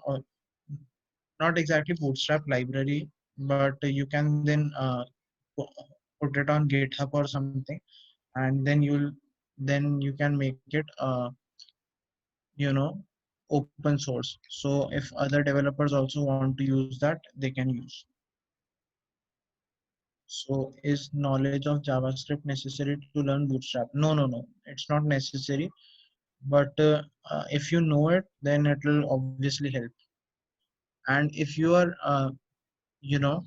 not exactly Bootstrap library, but you can then put it on GitHub or something, and then you can make it you know open source. So if other developers also want to use that, they can use. So is knowledge of JavaScript necessary to learn Bootstrap? No, no, no. It's not necessary. But if you know it, then it will obviously help. And if you are, you know,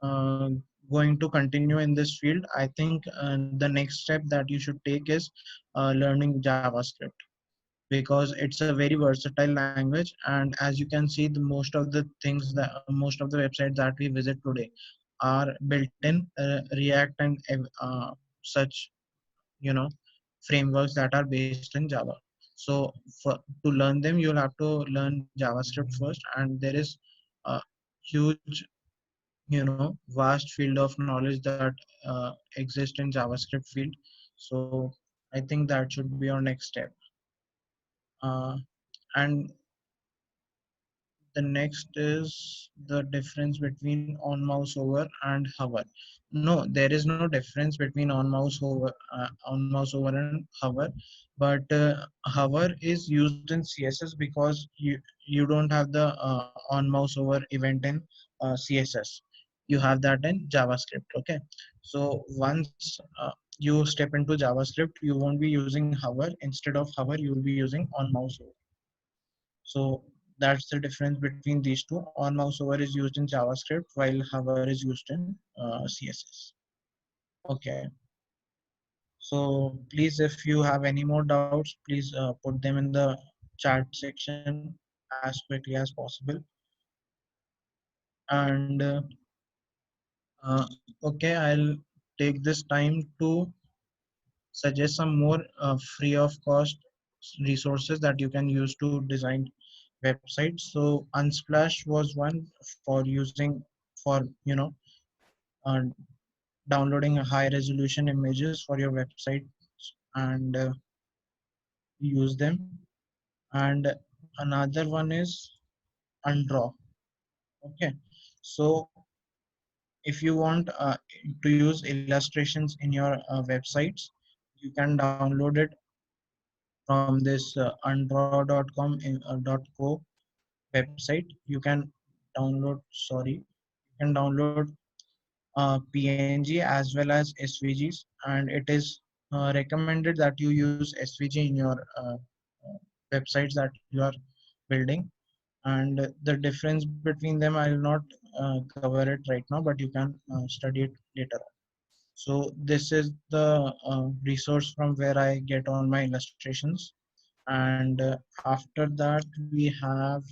uh, going to continue in this field, I think the next step that you should take is learning JavaScript, because it's a very versatile language. And as you can see, the most of the things that most of the websites that we visit today are built in React and such you know frameworks that are based in Java. So to learn them, you'll have to learn JavaScript first, and there is a huge vast field of knowledge that exists in JavaScript field. So I think that should be our next step. Uh, and the next is the difference between on mouse over and hover. No, there is no difference between on mouse over and hover, but hover is used in CSS because you don't have the on mouse over event in CSS. You have that in JavaScript. Okay, so once you step into JavaScript, you won't be using hover. Instead of hover, you will be using on mouse over. So that's the difference between these two. On mouse over is used in JavaScript while hover is used in CSS. Okay. So please, if you have any more doubts, please put them in the chat section as quickly as possible. And okay, I'll take this time to suggest some more free of cost resources that you can use to design websites. So Unsplash was one for using for uh, downloading high resolution images for your website and use them. And another one is Undraw. Okay, so if you want to use illustrations in your websites, you can download it from this undraw.com .co website. You can download, sorry, you can download PNG as well as SVGs, and it is recommended that you use SVG in your websites that you are building. And the difference between them, I will not cover it right now, but you can study it later on. So this is the resource from where I get all my illustrations. And after that, we have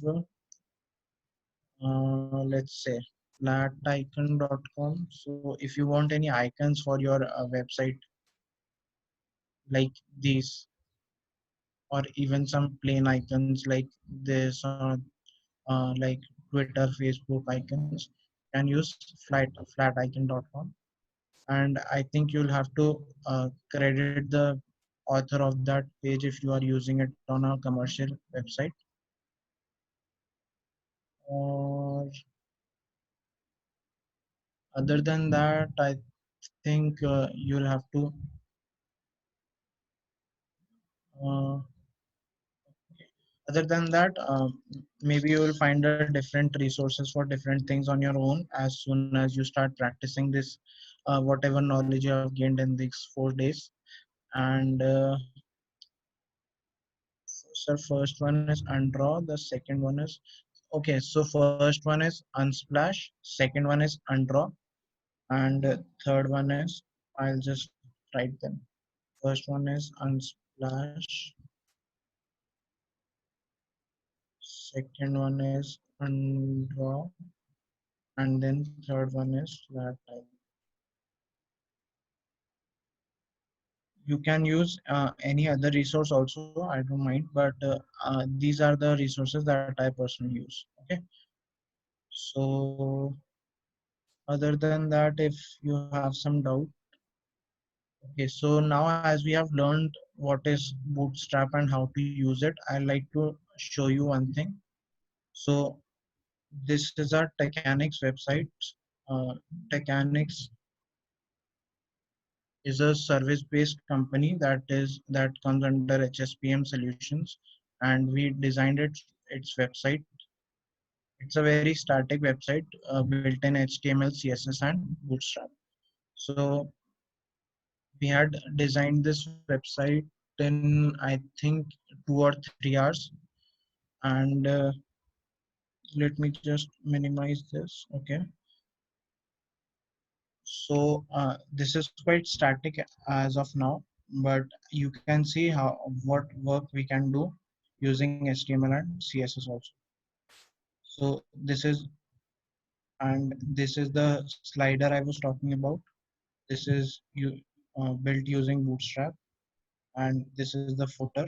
let's say flaticon.com. So if you want any icons for your website like these, or even some plain icons like this, or like Twitter, Facebook icons, can use flaticon.com. And I think you'll have to credit the author of that page if you are using it on a commercial website. Or other than that, I think you'll have to uh, other than that, maybe you will find a different resources for different things on your own as soon as you start practicing this whatever knowledge you have gained in these 4 days. And so first one is Undraw, the second one is, okay, so first one is Unsplash, second one is Undraw, and third one is, I'll just write them. First one is Unsplash, second one is undraw, and then third one is flat type. You can use any other resource also, I don't mind, but these are the resources that I personally use. Okay, so other than that, if you have some doubt, okay, so now as we have learned what is Bootstrap and how to use it, I like to show you one thing. So this is our Techanics website. Techanics is a service-based company that comes under HSPM Solutions, and we designed its website. It's a very static website built in HTML, CSS, and Bootstrap. So we had designed this website in, I think, 2 or 3 hours, and let me just minimize this. Okay, so this is quite static as of now, but you can see how what work we can do using HTML and CSS also. So this is the slider I was talking about. This is built using Bootstrap, and this is the footer.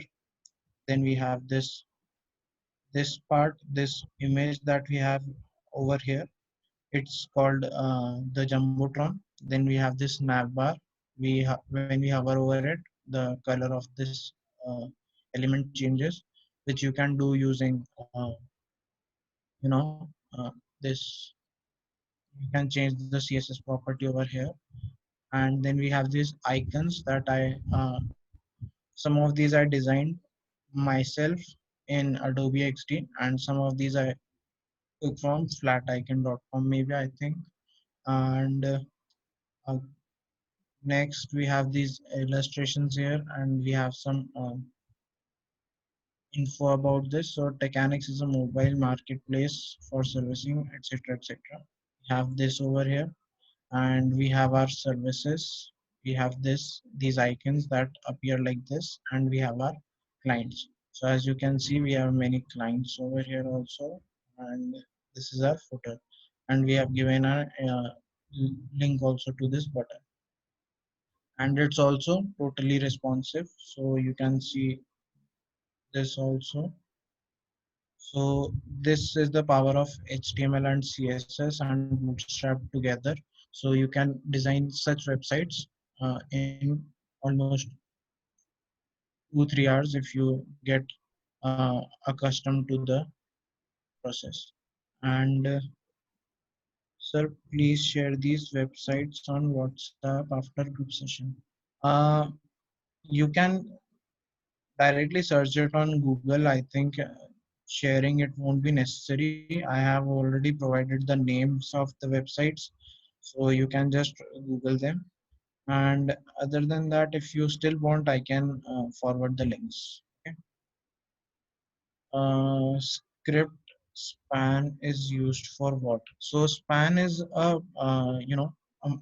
Then we have this part, this image that we have over here. It's called the Jumbotron. Then we have this nav bar. When we hover over it, the color of this uh, element changes, which you can do using you know this. You can change the CSS property over here, and then we have these icons that some of these I designed myself in Adobe XD, and some of these I took from flaticon.com maybe, I think. And uh, next, we have these illustrations here, and we have some info about this. So Techanics is a mobile marketplace for servicing, etc., etc. We have this over here, and we have our services. We have these icons that appear like this, and we have our clients. So as you can see, we have many clients over here also, and this is our footer. And we have given our link also to this button, and it's also totally responsive, so you can see this also. So this is the power of HTML and CSS and Bootstrap together, so you can design such websites in almost 2-3 hours if you get accustomed to the process. And sir, please share these websites on WhatsApp after group session. uh, you can directly search it on Google. I think sharing it won't be necessary. I have already provided the names of the websites, so you can just Google them. And other than that, if you still want, I can forward the links. Okay. Script span is used for what? So span is a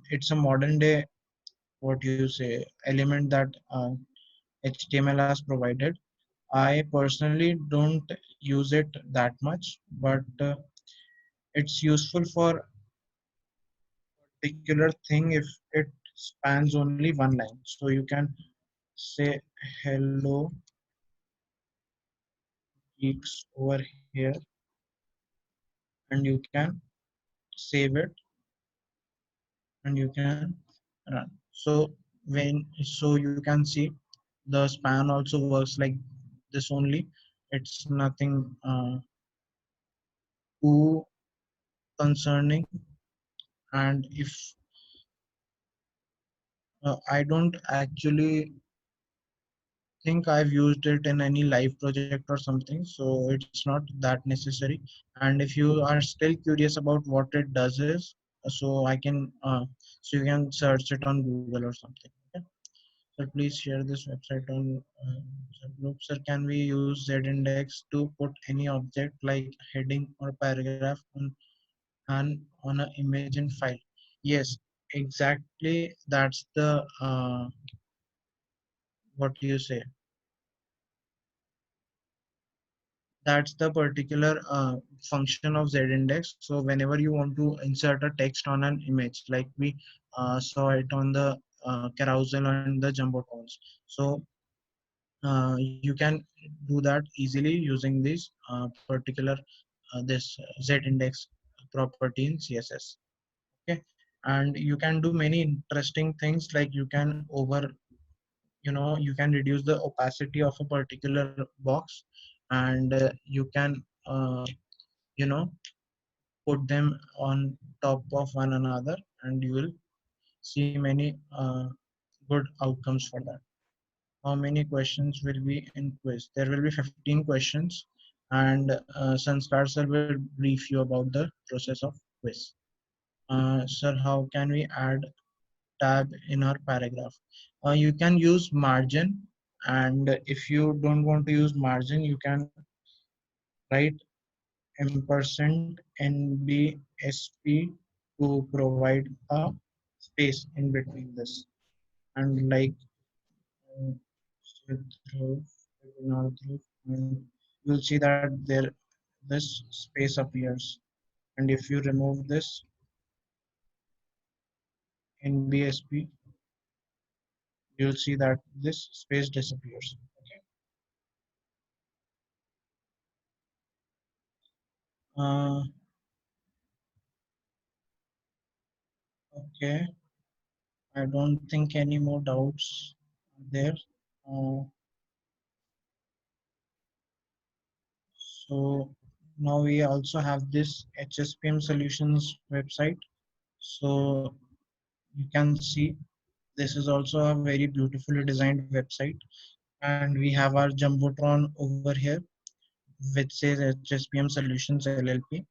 it's a modern day, what you say, element that HTML has provided. I personally don't use it that much, but it's useful for particular thing if it spans only one line. So you can say hello geeks over here, and you can save it, and you can run. So you can see the span also works like this only. It's nothing too concerning. And if I don't actually think I've used it in any live project or something, so it's not that necessary. And if you are still curious about what it does is, so you can search it on Google or something. Okay? So please share this website on the group. Sir, can we use Z-index to put any object like heading or paragraph on an image in file? Yes, exactly. That's the what do you say? that's the particular function of Z-index. So whenever you want to insert a text on an image, like we saw it on the carousel and the jumbotrons. So you can do that easily using this particular this Z-index property in CSS. Okay, and you can do many interesting things, like you can you can reduce the opacity of a particular box, and you can you know put them on top of one another, and you will see many good outcomes for that. How many questions will be in quiz? There will be 15 questions, and Sanskar sir will brief you about the process of quiz. Sir, how can we add tab in our paragraph? You can use margin, and if you don't want to use margin, you can write ampersand NBSP to provide a space in between this. And like uh, through, through, and you'll see that there this space appears. And if you remove this NBSP, you'll see that this space disappears. Okay. Uh, okay. I don't think any more doubts are there. Uh, so now we also have this HSPM Solutions website. So you can see this is also a very beautifully designed website, and we have our jumbotron over here, which says HSPM Solutions LLP.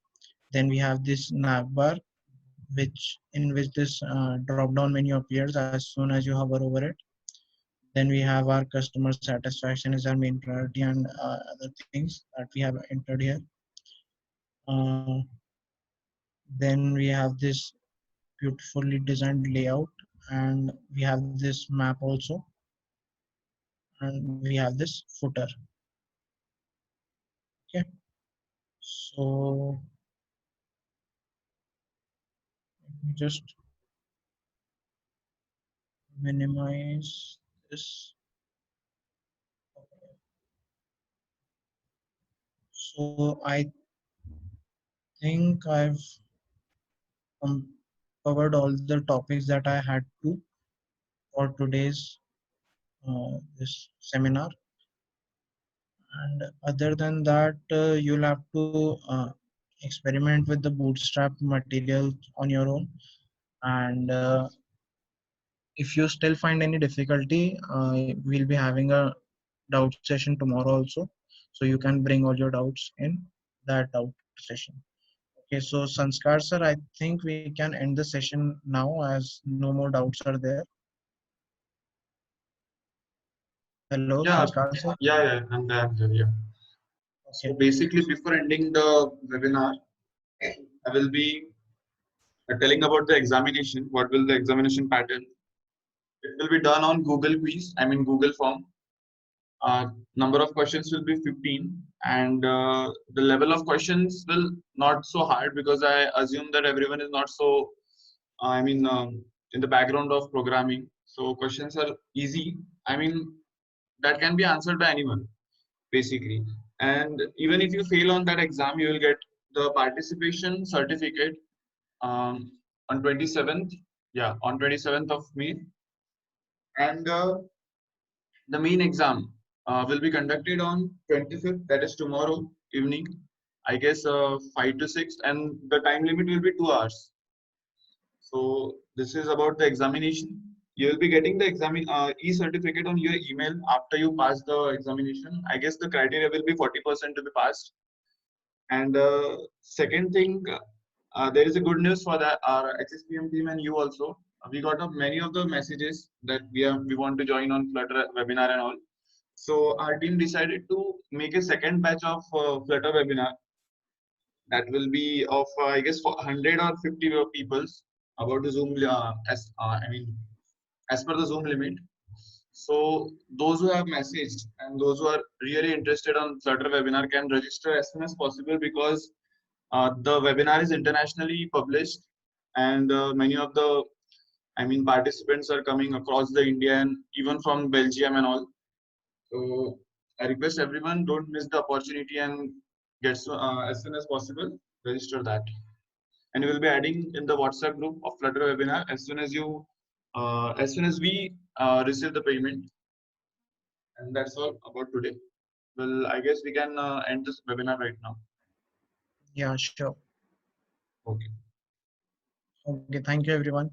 Then we have this navbar, which in which this drop down menu appears as soon as you hover over it. Then we have our customer satisfaction is our main priority, and other things that we have entered here. Uh, then we have this beautifully designed layout, and we have this map also, and we have this footer. Okay, so let me just minimize this. So I think I've um, covered all the topics that I had to for today's this seminar. And other than that, you'll have to experiment with the bootstrap material on your own. And if you still find any difficulty, we'll be having a doubt session tomorrow also. So you can bring all your doubts in that doubt session. Okay, so Sanskar sir, I think we can end the session now as no more doubts are there. Hello, Yeah, Sanskar sir. yeah, I'm there. Yeah. Okay. So basically, before ending the webinar, I will be telling about the examination. What will the examination pattern? It will be done on Google Quiz. I mean Google Form. Number of questions will be 15, and the level of questions will not so hard because I assume that everyone is not so. I mean, in the background of programming, so questions are easy. I mean, that can be answered by anyone basically. And even if you fail on that exam, you will get the participation certificate um, on 27th. Yeah, on 27th of May, and the main exam will be conducted on 25th, that is tomorrow evening, I guess 5 to 6, and the time limit will be 2 hours. So this is about the examination. You will be getting the e-certificate on your email after you pass the examination. I guess the criteria will be 40% to be passed. And second thing, there is a good news for that our HSPM team and you also. We got up many of the messages that we want to join on Flutter webinar and all. So our team decided to make a second batch of Flutter webinar that will be of I guess for 100 or 50 people about the Zoom as I mean as per the Zoom limit. So those who have messaged and those who are really interested on Flutter webinar can register as soon as possible, because the webinar is internationally published, and many of the participants are coming across the India and even from Belgium and all. So I request everyone, don't miss the opportunity and get as soon as possible register that. And we will be adding in the WhatsApp group of Flutter webinar as soon as we receive the payment. And that's all about today. Well, I guess we can end this webinar right now. Yeah, sure. Okay. Okay, thank you everyone.